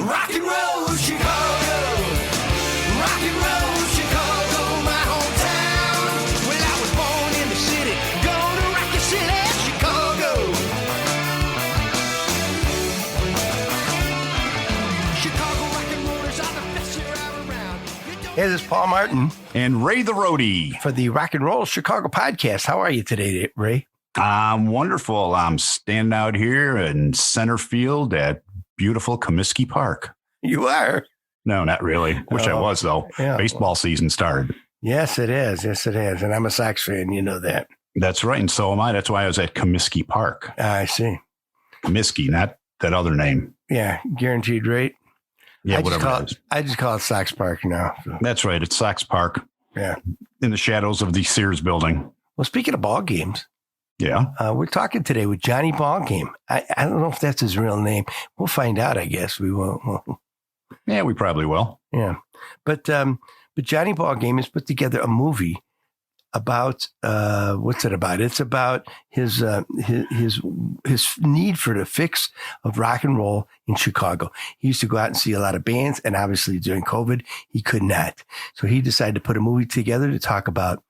Rock and roll Chicago, rock and roll Chicago, my hometown. Well, I was born in the city, gonna rock the city, Chicago. Chicago rock and rollers are the best here around. Hey, this is Paul Martin and Ray the Roadie for the Rock and Roll Chicago podcast. How are you today, Ray? I'm wonderful. I'm standing out here in center field at beautiful Comiskey Park. You are? No, not really. Wish I was, though. Yeah. Baseball season started. Yes, it is. Yes, it is. And I'm a Sox fan. You know that. That's right. And so am I. That's why I was at Comiskey Park. I see. Comiskey, not that other name. Yeah. Guaranteed rate. Yeah, whatever it is. I just call it Sox Park now. So. That's right. It's Sox Park. Yeah. In the shadows of the Sears building. Well, speaking of ball games. Yeah. We're talking today with Jonny Ballgame. I don't know if that's his real name. We'll find out, I guess. We won't. Yeah, we probably will. Yeah. But Jonny Ballgame has put together a movie about what's it about? It's about his need for the fix of rock and roll in Chicago. He used to go out and see a lot of bands, and obviously during COVID, he could not. So he decided to put a movie together to talk about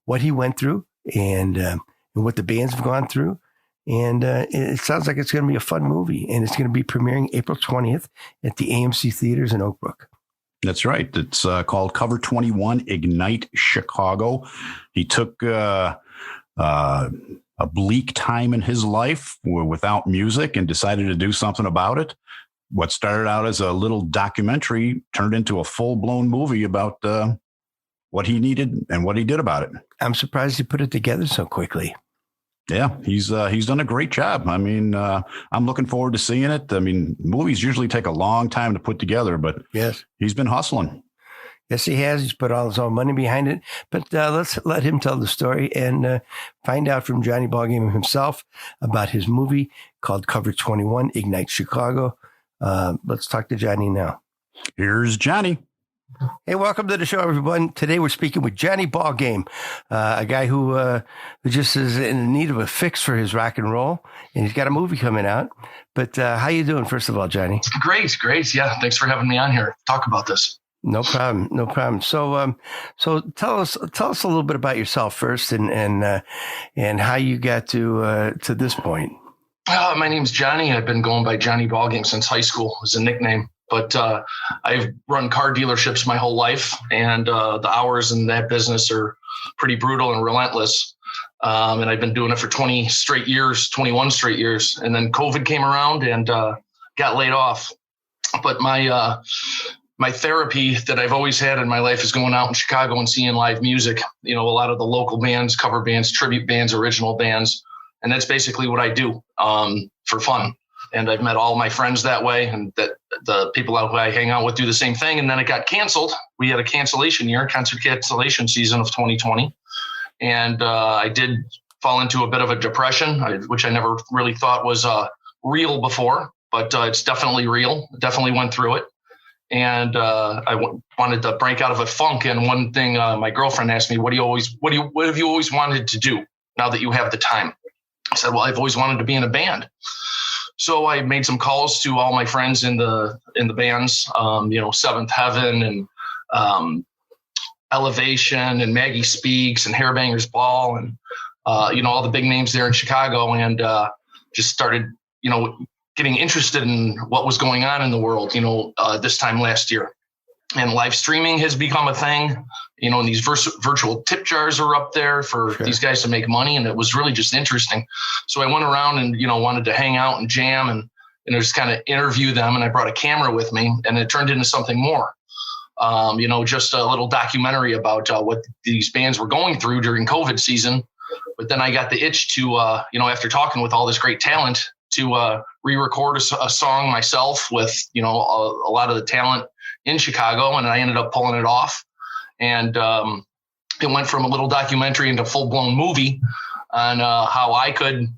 what he went through and what the bands have gone through. And it sounds like it's going to be a fun movie. And it's going to be premiering April 20th at the AMC Theaters in Oak Brook. That's right. It's called Cover 21 Ignite Chicago. He took a bleak time in his life without music and decided to do something about it. What started out as a little documentary turned into a full-blown movie about what he needed and what he did about it. I'm surprised he put it together so quickly. Yeah, he's done a great job. I mean, I'm looking forward to seeing it. I mean, movies usually take a long time to put together, but yes, he's been hustling. Yes, he has. He's put all his own money behind it. But let's let him tell the story and find out from Jonny Ballgame himself about his movie called Cover 21 Ignite Chicago. Let's talk to Jonny now. Here's Jonny. Hey, welcome to the show, everyone. Today we're speaking with Jonny Ballgame, a guy who just is in need of a fix for his rock and roll, and he's got a movie coming out. But how you doing, first of all, Jonny? Great. Yeah, thanks for having me on here. Talk about this. No problem. So tell us a little bit about yourself first, and how you got to this point. My name's Jonny. I've been going by Jonny Ballgame since high school as a nickname. But I've run car dealerships my whole life, and the hours in that business are pretty brutal and relentless. And I've been doing it for 21 straight years. And then COVID came around and got laid off. But my therapy that I've always had in my life is going out in Chicago and seeing live music. You know, a lot of the local bands, cover bands, tribute bands, original bands. And that's basically what I do for fun. And I've met all my friends that way, and that the people who I hang out with do the same thing. And then it got canceled. We had a cancellation year, concert cancellation season of 2020. And I did fall into a bit of a depression, which I never really thought was real before, but it's definitely real. Definitely went through it. And I wanted to break out of a funk. And one thing my girlfriend asked me, what have you always wanted to do now that you have the time? I said, well, I've always wanted to be in a band. So I made some calls to all my friends in the bands, Seventh Heaven and Elevation and Maggie Speaks and Hairbangers Ball and, all the big names there in Chicago, and just started, getting interested in what was going on in the world, this time last year. And live streaming has become a thing, and these virtual tip jars are up there for these guys to make money. And it was really just interesting. So I went around and, wanted to hang out and jam and just kind of interview them. And I brought a camera with me, and it turned into something more, just a little documentary about what these bands were going through during COVID season. But then I got the itch to, after talking with all this great talent, to re-record a song myself with, a lot of the talent in Chicago, and I ended up pulling it off. And it went from a little documentary into a full-blown movie on how I could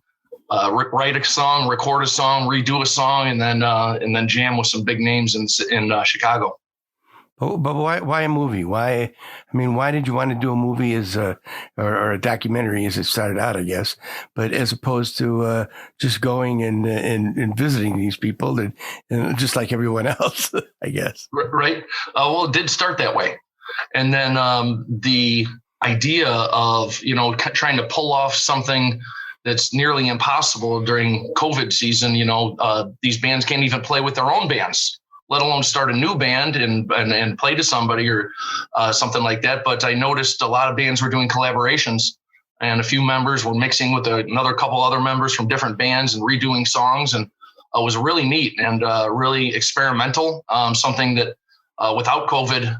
write a song, record a song, redo a song, and then jam with some big names in Chicago. But why a movie? Why did you want to do a movie or a documentary as it started out, I guess, but as opposed to just going and visiting these people and just like everyone else, I guess. Right. Well, it did start that way. And then the idea of, trying to pull off something that's nearly impossible during COVID season, these bands can't even play with their own bands, let alone start a new band and play to somebody or something like that. But I noticed a lot of bands were doing collaborations, and a few members were mixing with another couple other members from different bands and redoing songs. And it was really neat and really experimental, something that without COVID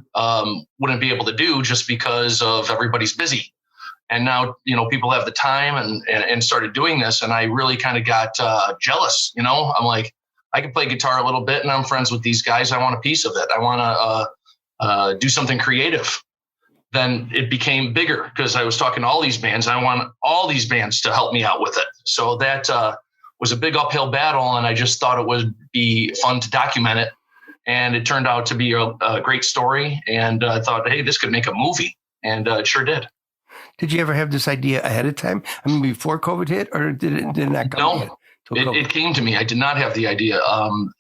wouldn't be able to do just because of everybody's busy. And now, people have the time and started doing this. And I really kind of got jealous. I'm like, I can play guitar a little bit and I'm friends with these guys. I want a piece of it. I want to do something creative. Then it became bigger because I was talking to all these bands. I want all these bands to help me out with it. So that was a big uphill battle. And I just thought it would be fun to document it. And it turned out to be a great story. And I thought, hey, this could make a movie. And it sure did. Did you ever have this idea ahead of time? Before COVID hit, or did it not come? No. It came to me. I did not have the idea.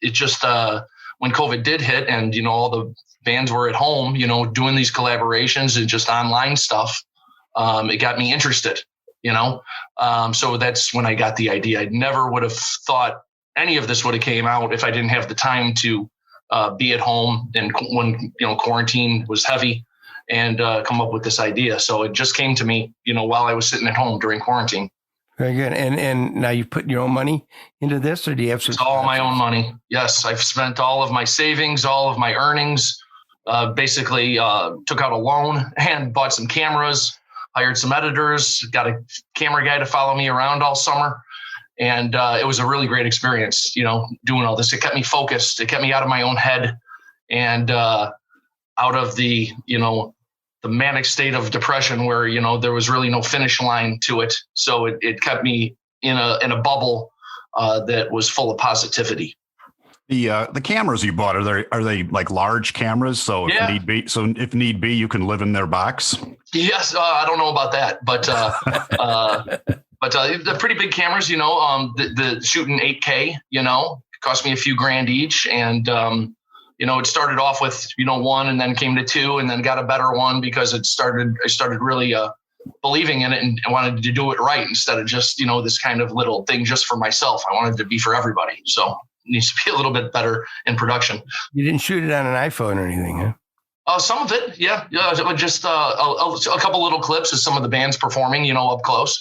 It just when COVID did hit and, all the bands were at home, doing these collaborations and just online stuff, it got me interested, So that's when I got the idea. I never would have thought any of this would have came out if I didn't have the time to be at home and when, quarantine was heavy and come up with this idea. So it just came to me, while I was sitting at home during quarantine. Very good. And now you've put your own money into this, or do you have some? It's all my own money. Yes. I've spent all of my savings, all of my earnings, basically took out a loan and bought some cameras, hired some editors, got a camera guy to follow me around all summer. And it was a really great experience, doing all this. It kept me focused. It kept me out of my own head and out of the manic state of depression where, there was really no finish line to it. So it kept me in a bubble that was full of positivity. The cameras you bought, are they like large cameras? So if need be, you can live in their box. Yes. I don't know about that, but they're pretty big cameras, the shooting 8K, cost me a few grand each. And, it started off with, one and then came to two and then got a better one because I started really believing in it and wanted to do it right instead of just, this kind of little thing just for myself. I wanted it to be for everybody. So it needs to be a little bit better in production. You didn't shoot it on an iPhone or anything, huh? Some of it. Yeah. Just a couple little clips of some of the bands performing, up close.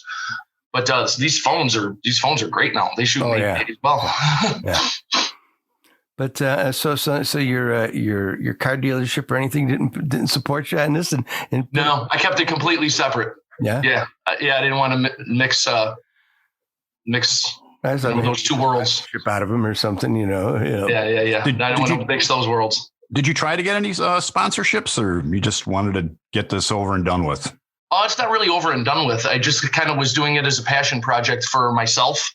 But these phones are great now. They shoot as well. Yeah. But so your car dealership or anything didn't support you on this, and no, I kept it completely separate. Yeah. I didn't want to mix those two worlds. Ship out of them or something, Yeah. I didn't want to mix those worlds. Did you try to get any sponsorships, or you just wanted to get this over and done with? It's not really over and done with. I just kind of was doing it as a passion project for myself.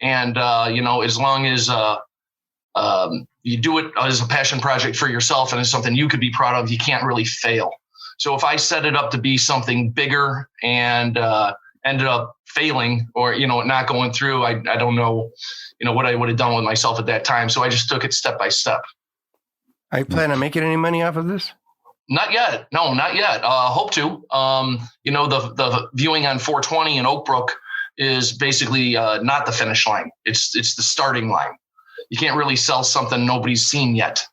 And, as long as you do it as a passion project for yourself and it's something you could be proud of, you can't really fail. So if I set it up to be something bigger and ended up failing or, not going through, I don't know, what I would have done with myself at that time. So I just took it step by step. Are you planning on making any money off of this? Not yet. No, not yet. Hope to. The viewing on 420 in Oak Brook is basically not the finish line. It's the starting line. You can't really sell something nobody's seen yet.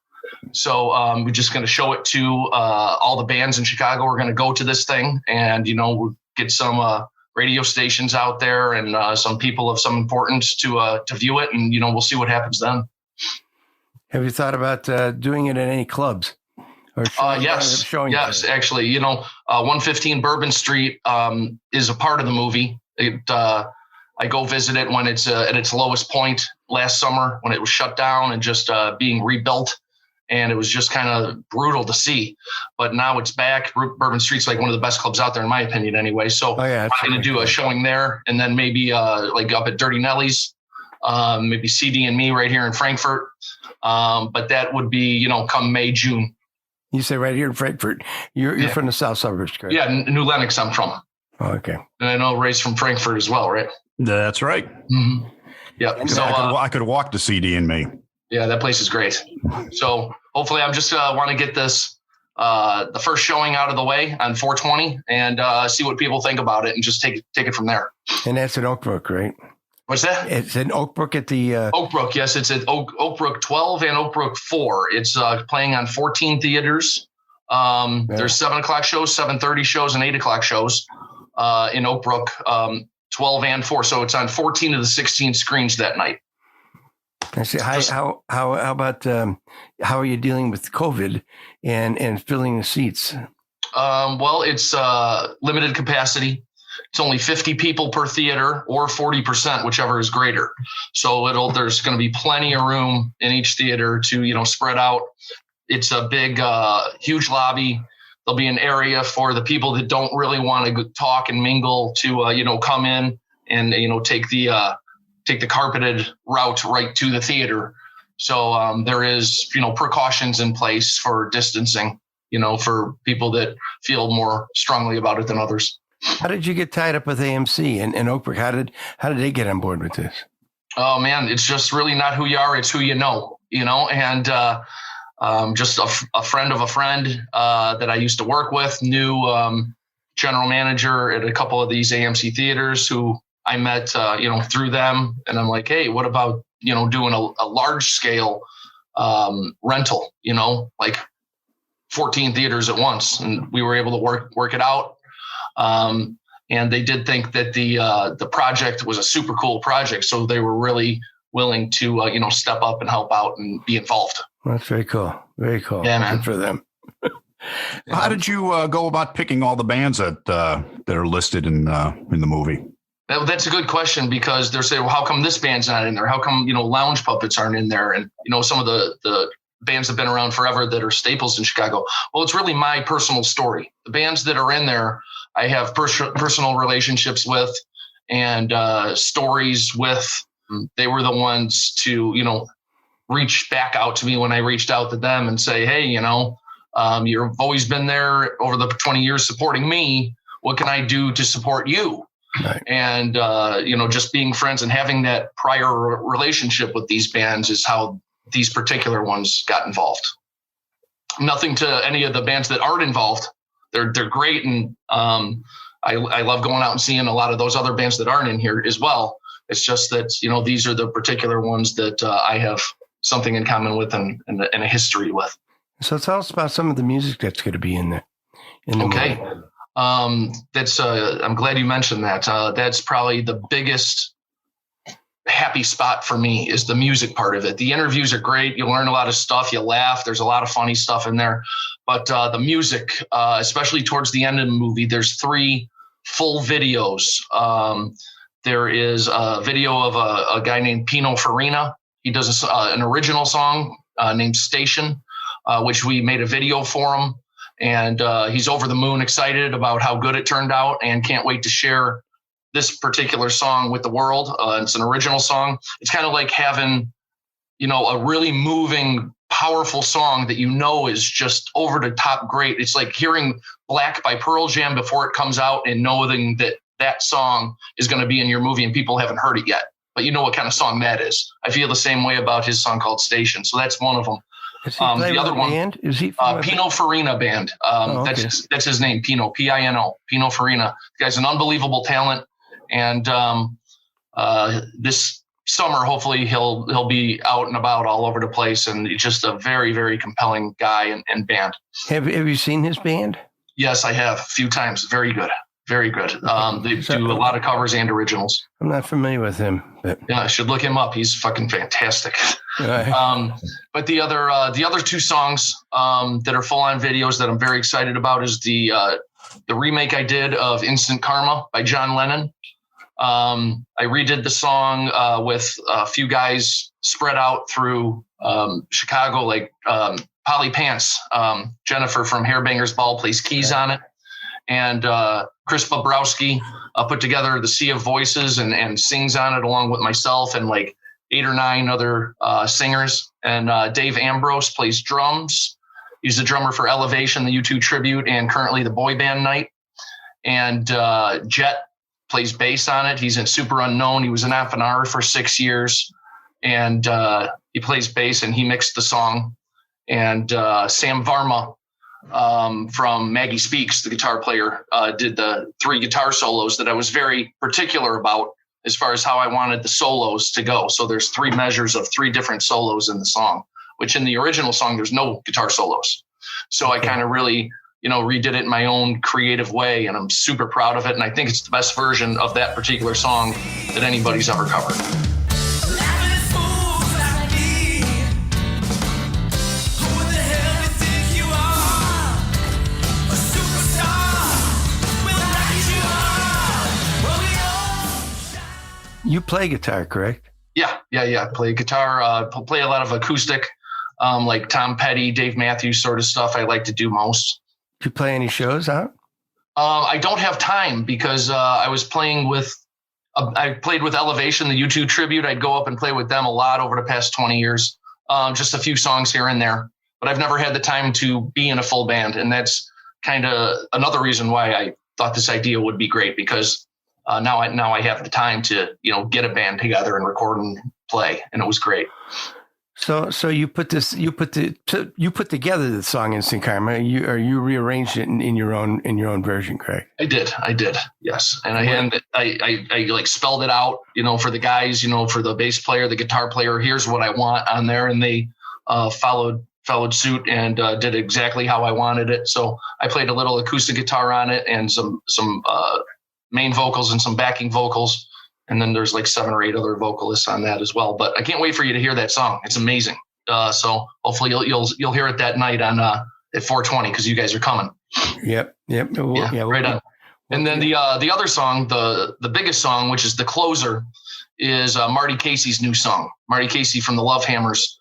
So we're just going to show it to all the bands in Chicago. We're going to go to this thing and, we'll get some radio stations out there and some people of some importance to view it. And, we'll see what happens then. Have you thought about doing it at any clubs? Or yes, actually, 115 Bourbon Street is a part of the movie. I go visit it when it's at its lowest point last summer when it was shut down and just being rebuilt. And it was just kind of brutal to see. But now it's back. Bourbon Street's like one of the best clubs out there, in my opinion, anyway. So I'm going to do a showing there and then maybe like up at Dirty Nelly's, maybe CD and Me right here in Frankfurt. But that would be, come May, June. You say right here in Frankfurt. You're from the south suburbs, correct? Yeah, New Lenox I'm from. Oh, okay. And I know Ray's from Frankfurt as well, right? That's right. Mm-hmm. Yeah. So I could walk to CD and me. Yeah, that place is great. So hopefully I'm just want to get this, the first showing out of the way on 420 and see what people think about it and just take it from there. And that's in Oak Brook, right? What's that? It's in Oak Brook at the... Oak Brook, yes. It's at Oak Brook 12 and Oak Brook 4. It's playing on 14 theaters. There's 7 o'clock shows, 7:30 shows, and 8 o'clock shows in Oak Brook, 12 and 4. So it's on 14 of the 16 screens that night. I see. How about how are you dealing with COVID and filling the seats? Well, it's limited capacity. It's only 50 people per theater or 40%, whichever is greater. So there's going to be plenty of room in each theater to, spread out. It's a big, huge lobby. There'll be an area for the people that don't really want to talk and mingle to, come in and, take the carpeted route right to the theater. So there is, precautions in place for distancing, for people that feel more strongly about it than others. How did you get tied up with AMC and Oak Brook? How did they get on board with this? Oh man, it's just really not who you are; it's who you know. And just a friend of a friend that I used to work with knew general manager at a couple of these AMC theaters who I met, through them. And I'm like, hey, what about doing a large scale rental? Like 14 theaters at once, and we were able to work it out. And they did think that the project was a super cool project. So they were really willing to, step up and help out and be involved. That's very cool. Very cool. Yeah, man. Good for them. How did you go about picking all the bands that are listed in the movie? That's a good question because they're saying, well, how come this band's not in there? How come, Lounge Puppets aren't in there? And, some of the bands have been around forever that are staples in Chicago. Well, it's really my personal story. The bands that are in there, I have personal relationships with and stories with. They were the ones to, reach back out to me when I reached out to them and say, hey, you've always been there over the 20 years supporting me. What can I do to support you? Right. And, just being friends and having that prior relationship with these bands is how these particular ones got involved. Nothing to any of the bands that aren't involved. They're great. And I love going out and seeing a lot of those other bands that aren't in here as well. It's just that, these are the particular ones that I have something in common with and a history with. So tell us about some of the music that's going to be in there. Okay. That's I'm glad you mentioned that. That's probably the biggest happy spot for me is the music part of it. The interviews are great. You learn a lot of stuff. You laugh. There's a lot of funny stuff in there. But the music, especially towards the end of the movie, there's 3 full videos. There is a video of a guy named Pino Farina. He does an original song named Station, which we made a video for him. And he's over the moon excited about how good it turned out and can't wait to share this particular song with the world. It's an original song. It's kind of like having, a really moving, powerful song that is just over the top great. It's like hearing Black by Pearl Jam before it comes out and knowing that song is going to be in your movie and people haven't heard it yet. But what kind of song that is. I feel the same way about his song called Station. So that's one of them. The other one band? Is he Pino Farina band. Okay. That's his name, Pino, Pino, Pino Farina. The guy's an unbelievable talent. And this summer, hopefully he'll be out and about all over the place. And he's just a very, very compelling guy and band. Have you seen his band? Yes, I have a few times. Very good. Very good. They do a lot of covers and originals. I'm not familiar with him. But... Yeah, I should look him up. He's fucking fantastic. Right. But the other 2 songs that are full-on videos that I'm very excited about is the remake I did of Instant Karma by John Lennon. I redid the song with a few guys spread out through Chicago, like Polly Pants. Jennifer from Hairbangers Ball plays keys on it. And Chris Bobrowski put together the Sea of Voices and sings on it along with myself and like 8 or 9 other singers. And Dave Ambrose plays drums. He's the drummer for Elevation, the U2 tribute, and currently the boy band night. And Jet plays bass on it. He's in Super Unknown. He was in M&R for 6 years, and he plays bass, and he mixed the song. And Sam Varma from Maggie Speaks, the guitar player, did the 3 guitar solos that I was very particular about as far as how I wanted the solos to go. So there's 3 measures of 3 different solos in the song, which in the original song, there's no guitar solos. So I kind of really, redid it in my own creative way, and I'm super proud of it. And I think it's the best version of that particular song that anybody's ever covered. You play guitar, correct? Yeah. I play guitar, play a lot of acoustic, like Tom Petty, Dave Matthews sort of stuff I like to do most. Do you play any shows out? I don't have time because I played with Elevation, the U2 tribute. I'd go up and play with them a lot over the past 20 years, just a few songs here and there. But I've never had the time to be in a full band. And that's kind of another reason why I thought this idea would be great, because now I have the time to, get a band together and record and play. And it was great. So you put together the song Instant Karma. You rearranged it in your own version, correct? I did. Yes. And I like spelled it out, for the guys, for the bass player, the guitar player, here's what I want on there. And they followed suit and did exactly how I wanted it. So I played a little acoustic guitar on it and some main vocals and some backing vocals. And then there's like 7 or 8 other vocalists on that as well. But I can't wait for you to hear that song. It's amazing. So hopefully you'll hear it that night on at 4:20 because you guys are coming. Yep. Right on. And then the other song, the biggest song, which is the closer, is Marty Casey's new song. Marty Casey from the Love Hammers.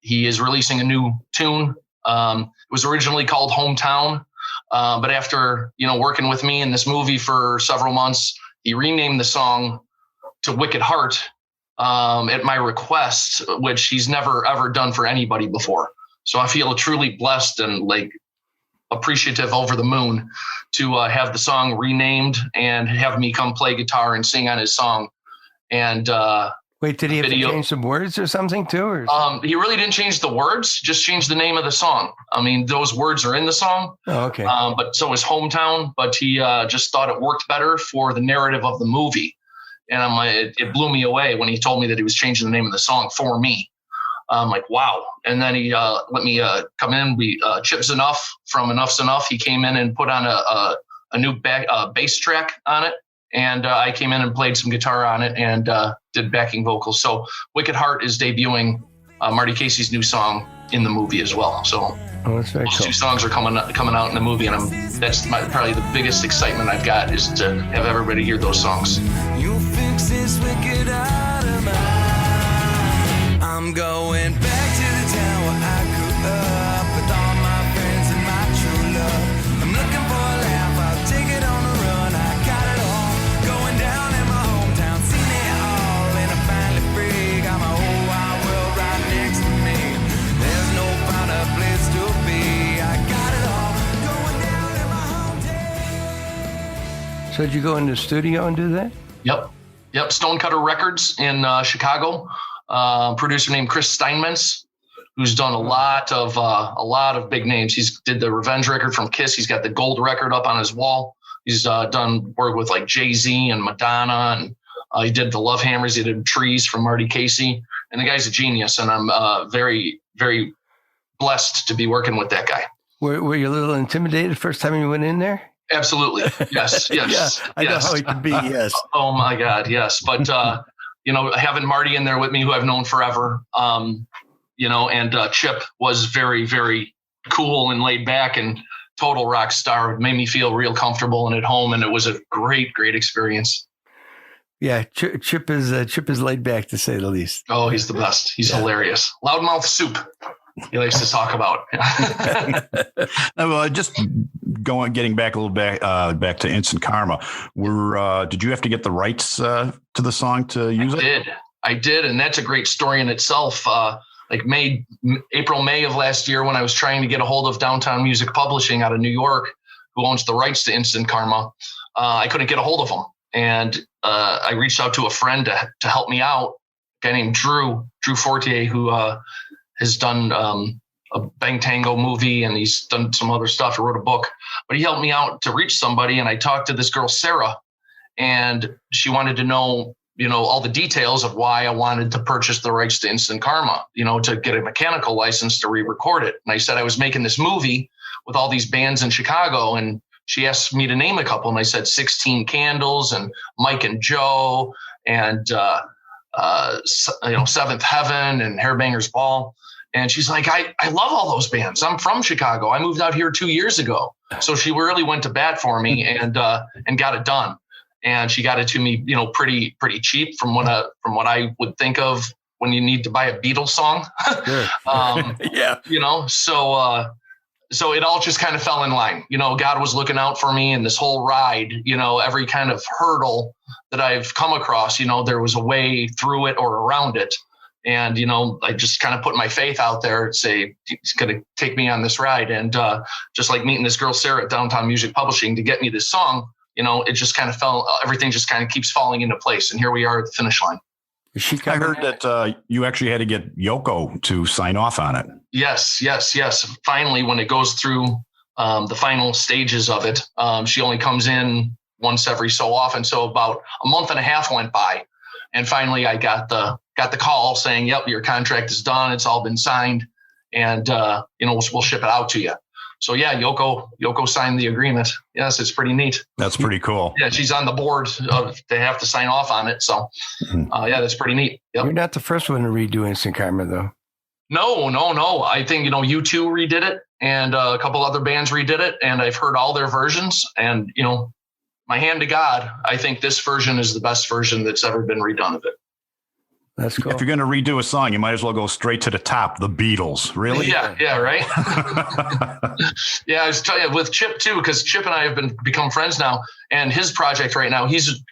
He is releasing a new tune. It was originally called Hometown, but after working with me in this movie for several months, he renamed the song to Wicked Heart at my request, which he's never, ever done for anybody before. So I feel truly blessed and like appreciative, over the moon to have the song renamed and have me come play guitar and sing on his song. And wait, did he have to change some words or something too? Or? He really didn't change the words, just changed the name of the song. I mean, those words are in the song. Oh, okay. But so is Hometown, but he just thought it worked better for the narrative of the movie. And it blew me away when he told me that he was changing the name of the song for me. I'm like, wow. And then he let me come in. Chip's Enough from Enough's Enough. He came in and put on a new bass track on it. And I came in and played some guitar on it and did backing vocals. So Wicked Heart is debuting Marty Casey's new song in the movie as well. So that's very those cool. 2 songs are coming out in the movie, and that's probably the biggest excitement I've got, is to have everybody hear those songs. You fix this wicked out of mine. I'm going back to the town where I grew up with all my friends and my true love. I'm looking for a laugh, I'll take it on the run. I got it all going down in my hometown, seen it all, and I'm finally free. Got my whole wide world right next to me. There's no finer place to be. I got it all going down in my hometown. So did you go into the studio and do that? Yep. Stonecutter Records in Chicago. Producer named Chris Steinmetz, who's done a lot of big names. He's did the Revenge record from Kiss. He's got the gold record up on his wall. He's done work with like Jay-Z and Madonna, and he did the Love Hammers. He did Trees from Marty Casey, and the guy's a genius. And I'm very, very blessed to be working with that guy. Were you a little intimidated first time you went in there? Absolutely. Yes. Yeah, I know how it can be. Yes. Oh my God. Yes. But, having Marty in there with me, who I've known forever, and Chip was very, very cool and laid back and total rock star. It made me feel real comfortable and at home. And it was a great, great experience. Yeah. Chip is laid back, to say the least. Oh, he's the best. He's hilarious. Loudmouth soup. He likes to talk about. Well, just getting back a little back to Instant Karma. Did you have to get the rights to the song to use it? I did, and that's a great story in itself. like April, May of last year, when I was trying to get a hold of Downtown Music Publishing out of New York, who owns the rights to Instant Karma. I couldn't get a hold of them. And I reached out to a friend to help me out, a guy named Drew Fortier, who has done a Bang Tango movie, and he's done some other stuff. He wrote a book, but he helped me out to reach somebody. And I talked to this girl, Sarah, and she wanted to know, all the details of why I wanted to purchase the rights to Instant Karma, to get a mechanical license to re-record it. And I said I was making this movie with all these bands in Chicago, and she asked me to name a couple, and I said 16 Candles and Mike and Joe and Seventh Heaven and Hairbangers Ball. And she's like, I love all those bands. I'm from Chicago. I moved out here 2 years ago. So she really went to bat for me and got it done. And she got it to me, pretty cheap from what I would think of when you need to buy a Beatles song. Sure. Yeah. So it all just kind of fell in line. God was looking out for me in this whole ride. Every kind of hurdle that I've come across, there was a way through it or around it. And, I just kind of put my faith out there and say, he's going to take me on this ride. And just like meeting this girl, Sarah, at Downtown Music Publishing to get me this song, it just kind of everything just kind of keeps falling into place. And here we are at the finish line. I heard that you actually had to get Yoko to sign off on it. Yes. Finally, when it goes through the final stages of it, she only comes in once every so often. So about a month and a half went by. And finally, I got the call saying, yep, your contract is done. It's all been signed. And, we'll ship it out to you. So, yeah, Yoko signed the agreement. Yes, it's pretty neat. That's pretty cool. Yeah, she's on the board. They have to sign off on it. So, that's pretty neat. Yep. You're not the first one to redo Instant Karma, though. No. I think, U2 redid it, and a couple other bands redid it, and I've heard all their versions. And, my hand to God, I think this version is the best version that's ever been redone of it. That's cool. If you're going to redo a song, you might as well go straight to the top, the Beatles. Really? Yeah, right? Yeah, I was telling you, with Chip, too, because Chip and I have become friends now, and his project right now, he's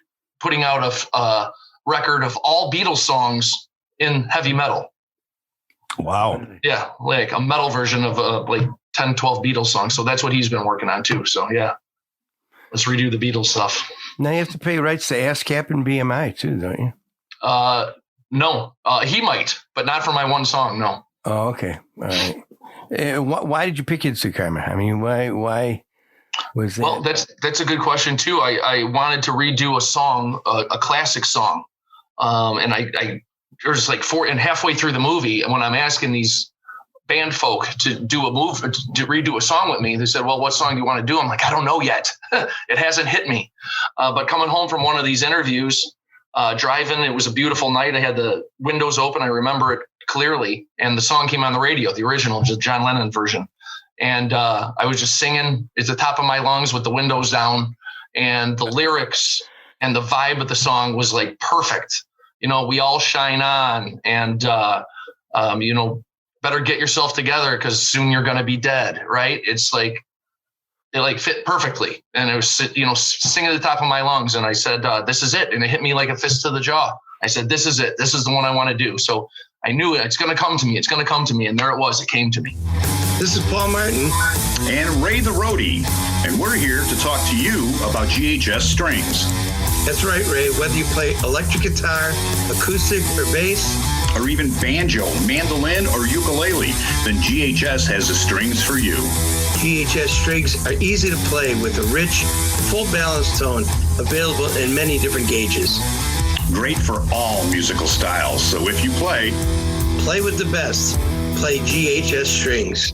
putting out a record of all Beatles songs in heavy metal. Wow. Yeah, like a metal version of 10, 12 Beatles songs. So that's what he's been working on, too. So, yeah, let's redo the Beatles stuff. Now you have to pay rights to ASCAP and BMI, too, don't you? No, he might, but not for my one song. No. Oh, okay. All right. Why did you pick Instant Karma? I mean, why was that? Well, that's a good question too. I wanted to redo a song, a classic song. And I there's like halfway through the movie, and when I'm asking these band folk to redo a song with me, they said, well, what song do you want to do? I'm like, I don't know yet. It hasn't hit me. But coming home from one of these interviews, driving, it was a beautiful night. I had the windows open. I remember it clearly. And the song came on the radio, the original, just John Lennon version. And I was just singing at the top of my lungs with the windows down. And the lyrics and the vibe of the song was like perfect. We all shine on, and, better get yourself together because soon you're going to be dead. Right. It's like, it fit perfectly. And it was, singing at the top of my lungs. And I said, this is it. And it hit me like a fist to the jaw. I said, this is it. This is the one I want to do. So I knew it's going to come to me. It's going to come to me. And there it was. It came to me. This is Paul Martin. And Ray the Roadie. And we're here to talk to you about GHS strings. That's right, Ray. Whether you play electric guitar, acoustic, or bass, or even banjo, mandolin, or ukulele, then GHS has the strings for you. GHS strings are easy to play with a rich, full balanced tone available in many different gauges. Great for all musical styles. So if you play with the best. Play GHS strings.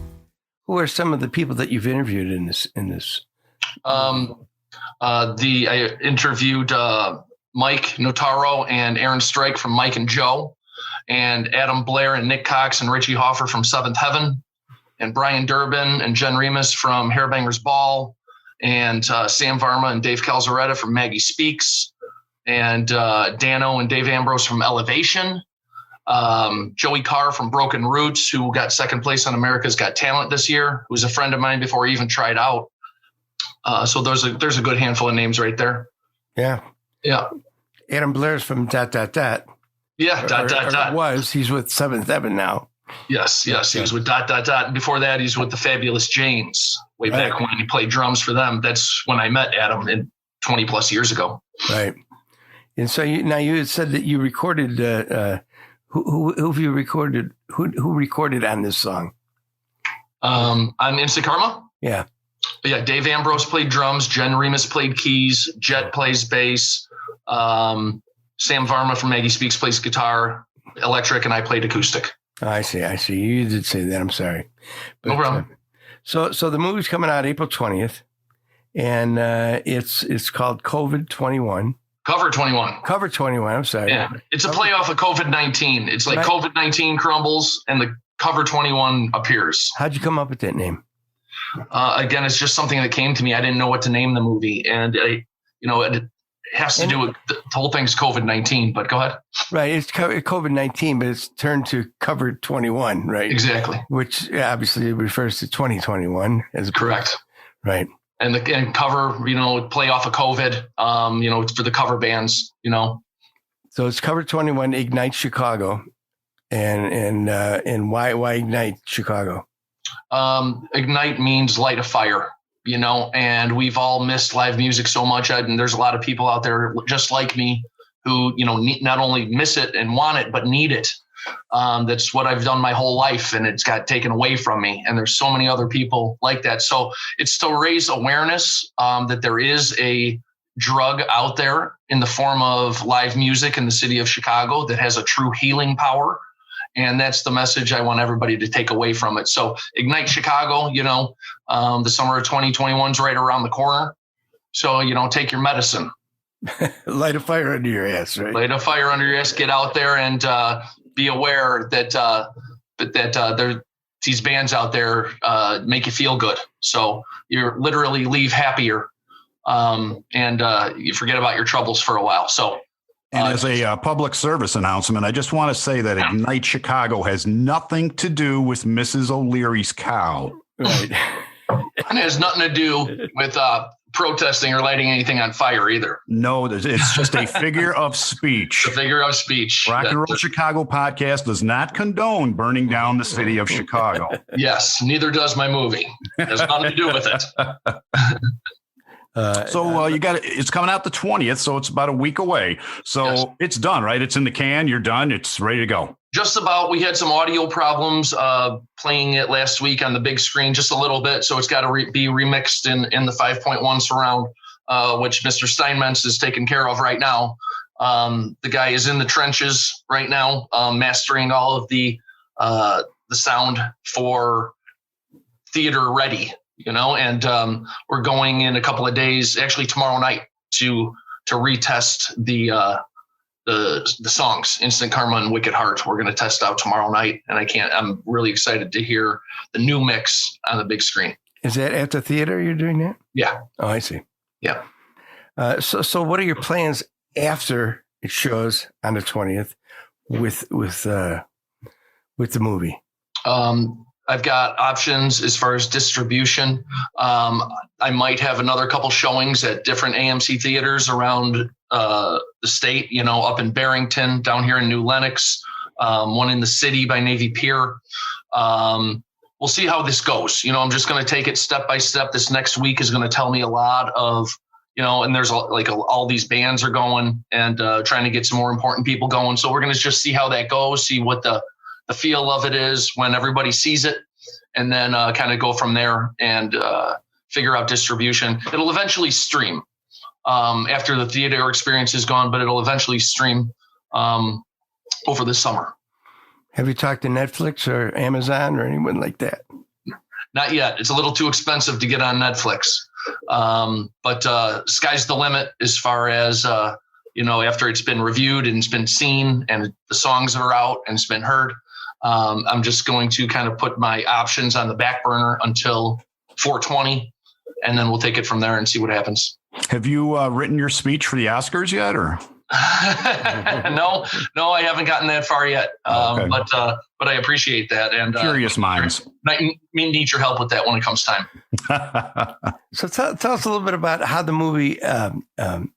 Who are some of the people that you've interviewed in this? I interviewed Mike Notaro and Aaron Strike from Mike and Joe, and Adam Blair and Nick Cox and Richie Hoffer from Seventh Heaven, and Brian Durbin and Jen Remus from Hairbangers Ball, and Sam Varma and Dave Calzaretta from Maggie Speaks, and Dano and Dave Ambrose from Elevation, Joey Carr from Broken Roots, who got second place on America's Got Talent this year, who's a friend of mine before he even tried out. So there's a good handful of names right there. Yeah. Yeah. Adam Blair's from ... Yeah. ... Was he's with Seventh Heaven now? Yes. He was with ... And before that, he's with the Fabulous Janes way back when he played drums for them. That's when I met Adam 20 plus years ago. Right. And so you had said that you recorded, who have you recorded? Who recorded on this song? On Instant Karma? Yeah. But yeah, Dave Ambrose played drums. Jen Remus played keys. Jet plays bass. Sam Varma from Maggie Speaks plays guitar, electric, and I played acoustic. I see. You did say that. I'm sorry. But, no problem. So the movie's coming out April 20th, and it's called COVID-21. Cover 21. Cover 21. I'm sorry. Yeah, it's a playoff of COVID-19. It's like COVID-19 crumbles and the Cover 21 appears. How'd you come up with that name? Again, it's just something that came to me. I didn't know what to name the movie, and it has to do with the whole thing's COVID-19. But go ahead. Right, it's COVID-19, but it's turned to Cover 21, right? Exactly. Which obviously refers to 2021 as correct. Right. And cover, play off of COVID, for the cover bands, So it's Cover 21, Ignite Chicago. And why Ignite Chicago? Ignite means light a fire, and we've all missed live music so much. And there's a lot of people out there just like me who, not only miss it and want it, but need it. That's what I've done my whole life, and it's got taken away from me. And there's so many other people like that. So it's to raise awareness that there is a drug out there in the form of live music in the city of Chicago that has a true healing power. And that's the message I want everybody to take away from it. So Ignite Chicago, the summer of 2021 is right around the corner. So, take your medicine. Light a fire under your ass, right? Light a fire under your ass. Get out there and be aware that these bands out there make you feel good. So you literally leave happier and you forget about your troubles for a while. So. And as a public service announcement, I just want to say that Ignite Chicago has nothing to do with Mrs. O'Leary's cow. Right. And it has nothing to do with protesting or lighting anything on fire either. No, it's just a figure of speech. A figure of speech. Rock and Roll Chicago podcast does not condone burning down the city of Chicago. Yes, neither does my movie. It has nothing to do with it. You got it's coming out the 20th, so it's about a week away. So It's done, right? It's in the can. You're done. It's ready to go. Just about. We had some audio problems playing it last week on the big screen, just a little bit. So it's got to be remixed in the 5.1 surround, which Mr. Steinmetz is taking care of right now. The guy is in the trenches right now, mastering all of the sound for theater ready. And we're going in a couple of days, actually tomorrow night, to retest the songs, Instant Karma and Wicked Heart. We're going to test out tomorrow night, and I'm really excited to hear the new mix on the big screen. Is that at the theater you're doing that? Yeah. Oh, I see. Yeah. So what are your plans after it shows on the 20th with the movie? I've got options as far as distribution. I might have another couple showings at different AMC theaters around the state, up in Barrington, down here in New Lenox, one in the city by Navy Pier. We'll see how this goes. I'm just going to take it step by step. This next week is going to tell me a lot of, and there's all these bands are going and trying to get some more important people going. So we're going to just see how that goes, see what the feel of it is when everybody sees it, and then kind of go from there and figure out distribution. It'll eventually stream after the theater experience is gone, but it'll eventually stream over the summer. Have you talked to Netflix or Amazon or anyone like that? Not yet. It's a little too expensive to get on Netflix. But sky's the limit as far as, after it's been reviewed and it's been seen and the songs are out and it's been heard. I'm just going to kind of put my options on the back burner until 420, and then we'll take it from there and see what happens. Have you written your speech for the Oscars yet, or? No, I haven't gotten that far yet. Okay. But I appreciate that. And Curious minds. I need your help with that when it comes time. So tell us a little bit about how the movie,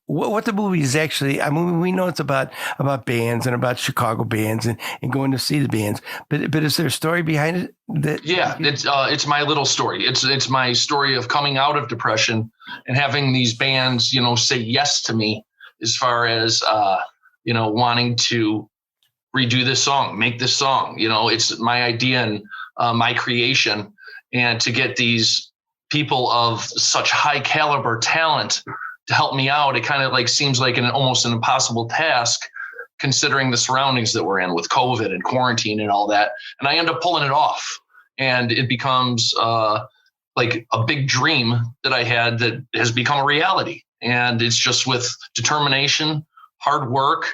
what the movie is actually. I mean, we know it's about bands and about Chicago bands and going to see the bands, but is there a story behind it? It's my little story. It's my story of coming out of depression and having these bands, say yes to me as far as wanting to redo this song, make this song. It's my idea and my creation, and to get these people of such high caliber talent to help me out, it kind of like seems like almost an impossible task considering the surroundings that we're in with COVID and quarantine and all that. And I end up pulling it off, and it becomes like a big dream that I had that has become a reality. And it's just with determination, hard work,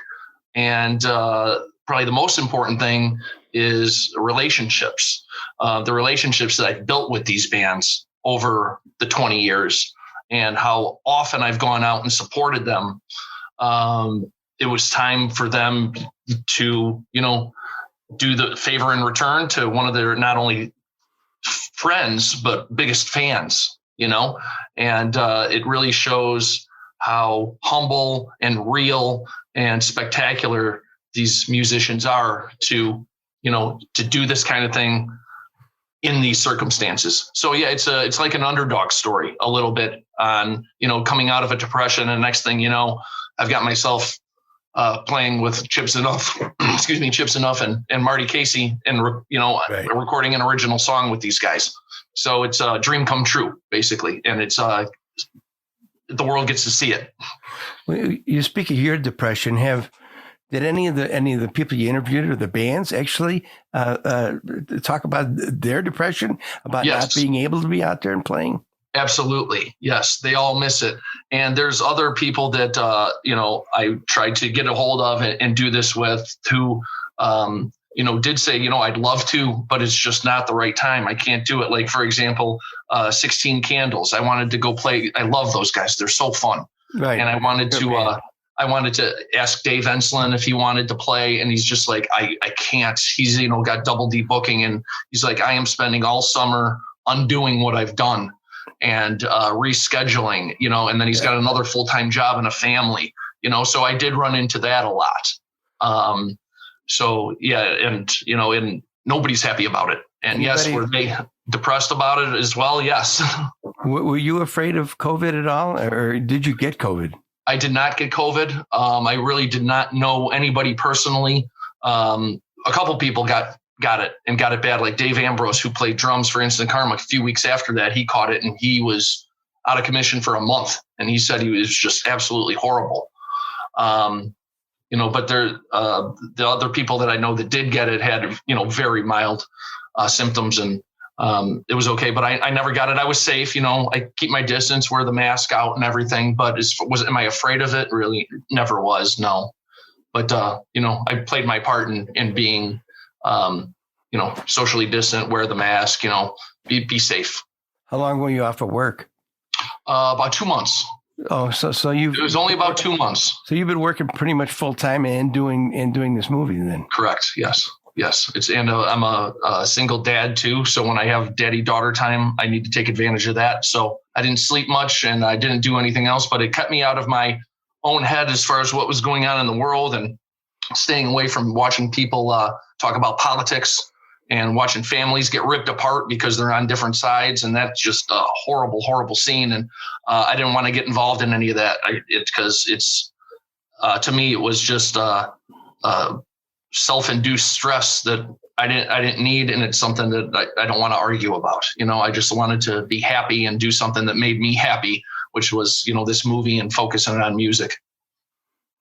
and probably the most important thing is relationships. The relationships that I've built with these bands over the 20 years, and how often I've gone out and supported them. It was time for them to, do the favor in return to one of their not only friends, but biggest fans, and it really shows how humble and real and spectacular these musicians are to do this kind of thing in these circumstances. So yeah, it's like an underdog story a little bit on, coming out of a depression. And next thing, I've got myself playing with Chips Enough and Marty Casey and, right, recording an original song with these guys. So it's a dream come true, basically. And it's, the world gets to see it. Well, you speak of your depression. Did any of the people you interviewed or the bands actually talk about their depression, about not being able to be out there and playing? Absolutely. Yes. They all miss it. And there's other people that, I tried to get a hold of and do this with who, did say, I'd love to, but it's just not the right time. I can't do it. Like, for example, 16 Candles. I wanted to go play. I love those guys. They're so fun. Right. And I wanted to ask Dave Enslin if he wanted to play. And he's just like, I can't. He's, got double D booking. And he's like, I am spending all summer undoing what I've done and rescheduling, and then he's got another full-time job and a family, so I did run into that a lot. So yeah. And nobody's happy about it. And yes, were they depressed about it as well? Yes. Were you afraid of COVID at all, or did you get COVID? I did not get COVID. I really did not know anybody personally. A couple people got it and got it bad, like Dave Ambrose, who played drums for Instant Karma. A few weeks after that, he caught it and he was out of commission for a month. And he said he was just absolutely horrible. But the other people that I know that did get it had, very mild symptoms, and it was okay, but I never got it. I was safe. I keep my distance, wear the mask out and everything, but am I afraid of it? Really never was. No. But, I played my part in being, socially distant, wear the mask, be safe. How long were you off of work? About 2 months. Oh, so it was only about 2 months. So you've been working pretty much full time and doing this movie then? Correct. Yes. I'm a single dad too. So when I have daddy-daughter time, I need to take advantage of that. So I didn't sleep much and I didn't do anything else, but it kept me out of my own head as far as what was going on in the world, and staying away from watching people talk about politics and watching families get ripped apart because they're on different sides. And that's just a horrible, horrible scene. And I didn't want to get involved in any of that because it's to me, it was just self-induced stress that I didn't need. And it's something that I don't want to argue about. I just wanted to be happy and do something that made me happy, which was, this movie and focusing on music.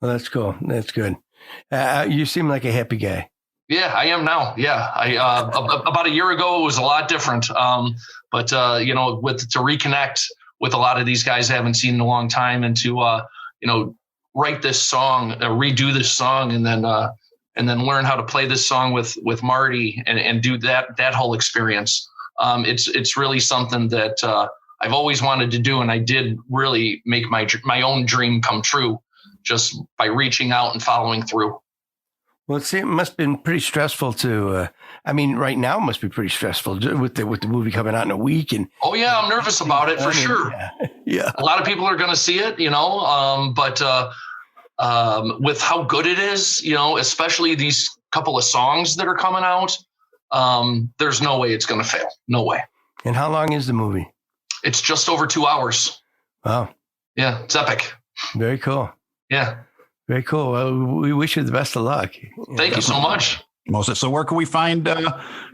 Well, that's cool. That's good. You seem like a happy guy. Yeah, I am now. Yeah. About a year ago, it was a lot different. But to reconnect with a lot of these guys I haven't seen in a long time, and to, write this song, redo this song, and then learn how to play this song with Marty and do that whole experience. It's really something that I've always wanted to do. And I did really make my own dream come true just by reaching out and following through. Well, see, it must have been pretty stressful to. Right now it must be pretty stressful with the movie coming out in a week. And oh yeah, I'm nervous about it for sure. Yeah, a lot of people are going to see it, but with how good it is, especially these couple of songs that are coming out, there's no way it's going to fail. No way. And how long is the movie? It's just over 2 hours. Wow. Yeah, it's epic. Very cool. Yeah. Very cool. Well, we wish you the best of luck. Thank you so much. Moses, so where can we find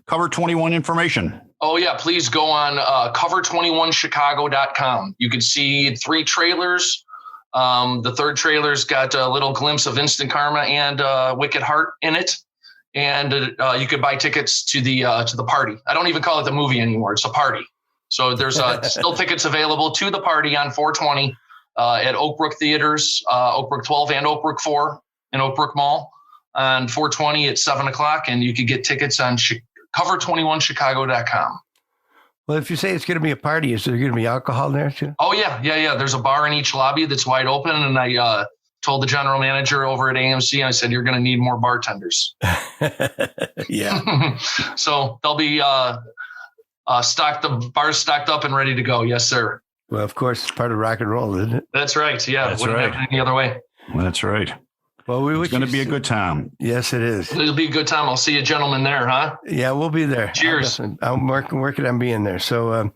Cover 21 information? Oh, yeah. Please go on cover21chicago.com. You can see 3 trailers. The third trailer's got a little glimpse of Instant Karma and Wicked Heart in it. And you could buy tickets to the party. I don't even call it the movie anymore. It's a party. So there's still tickets available to the party on 420 at Oakbrook Theaters, Oakbrook 12 and Oakbrook 4 in Oakbrook Mall on 420 at 7:00. And you can get tickets on cover21chicago.com. Well, if you say it's going to be a party, is there going to be alcohol there too? Oh, yeah. There's a bar in each lobby that's wide open. And I told the general manager over at AMC, I said, you're going to need more bartenders. Yeah. So they'll be the bar's stocked up and ready to go. Yes, sir. Well, of course, it's part of rock and roll, isn't it? That's right. Yeah. That's Wouldn't right. happen any other way. That's right. Well, It's going to be a good time. Yes, it is. It'll be a good time. I'll see you gentlemen there, huh? Yeah, we'll be there. Cheers. I'm working on being there. So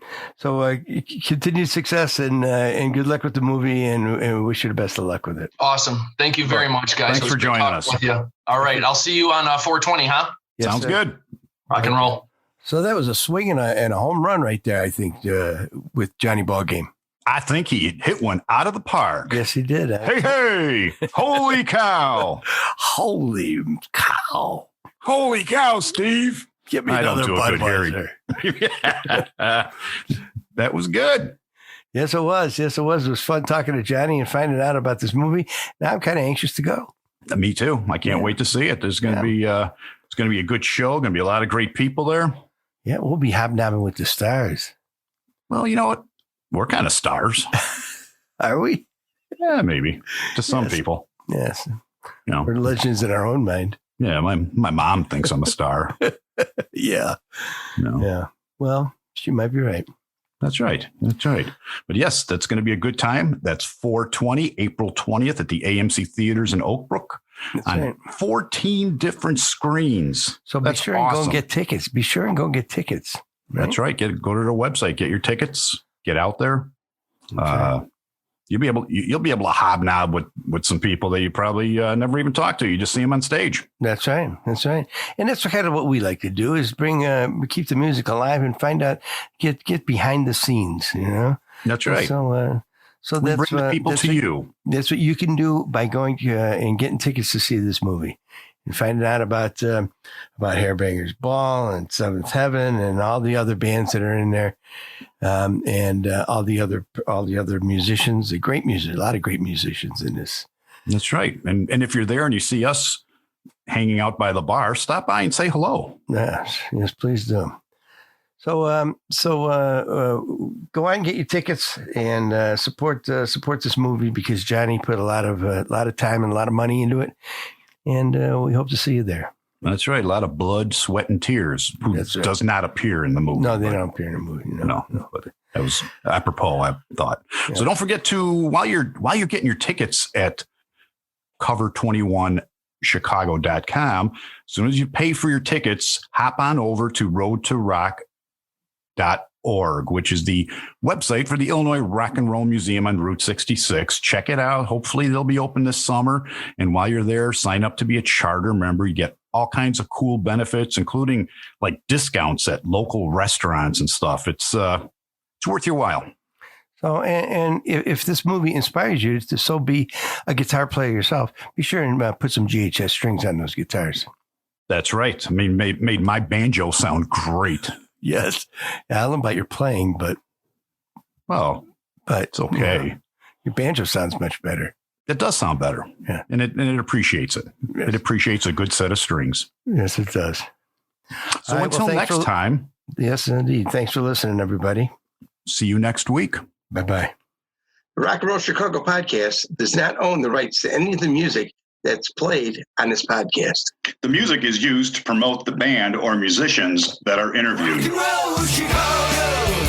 continued success and good luck with the movie, and we wish you the best of luck with it. Awesome. Thank you very much, guys. Thanks for joining us. With you. All right. I'll see you on 420, huh? Yes, Sounds sir. good. Rock and roll. So that was a swing and a home run right there, I think, with Jonny Ballgame. I think he hit one out of the park. Yes, he did. Hey, holy cow. Holy cow. Holy cow, Steve. Give me I don't another do a good Budweiser. That was good. Yes, it was. It was fun talking to Jonny and finding out about this movie. Now I'm kind of anxious to go. Me too. I can't wait to see it. There's going to be it's going to be a good show. Going to be a lot of great people there. Yeah, we'll be hobnobbing with the stars. Well, you know what? We're kind of stars. Are we? Yeah, maybe to some people. Yes. You know, We're legends in our own mind. yeah. My mom thinks I'm a star. Yeah. No. Yeah. Well, she might be right. That's right. That's right. But yes, that's going to be a good time. That's 420, April 20th at the AMC Theaters in Oakbrook That's on right. 14 different screens. So be That's sure and go awesome. and get tickets. Be sure and go get tickets. That's right. Go to their website, get your tickets, get out there. right. You'll be able to hobnob with some people that you probably never even talked to. You just see them on stage. That's right. That's right. And that's kind of what we like to do is keep the music alive and find out, get behind the scenes, you know? That's right. So We that's bring the people that's to what, you. That's what you can do by going and getting tickets to see this movie and finding out about Hairbanger's Ball and Seventh Heaven and all the other bands that are in there, and all the other musicians. A lot of great musicians in this. That's right. And if you're there and you see us hanging out by the bar, stop by and say hello. Yes, please do. So go out and get your tickets and support this movie because Jonny put a lot of time and a lot of money into it, and we hope to see you there. That's right. A lot of blood, sweat, and tears. Who That's right. does not appear in the movie. No, they don't appear in the movie. No. But that was apropos, I thought. Yeah. So don't forget to while you're getting your tickets at cover21chicago.com, as soon as you pay for your tickets, hop on over to roadtorock.org, which is the website for the Illinois Rock and Roll Museum on Route 66. Check it out. Hopefully they'll be open this summer. And while you're there, sign up to be a charter member. You get all kinds of cool benefits, including like discounts at local restaurants and stuff. It's worth your while. So, and if this movie inspires you to so be a guitar player yourself, be sure and put some GHS strings on those guitars. That's right. I mean, made my banjo sound great. Yes. I don't know about your playing, but It's okay. you know, your banjo sounds much better. It does sound better. Yeah. And it appreciates it. Yes. It appreciates a good set of strings. Yes, it does. So All right, until well, next time, Yes, indeed. Thanks for listening, everybody. see you next week. Bye-bye. The Rock and Roll Chicago podcast does not own the rights to any of the music that's played on this podcast. The music is used to promote the band or musicians that are interviewed. Rock and roll Chicago.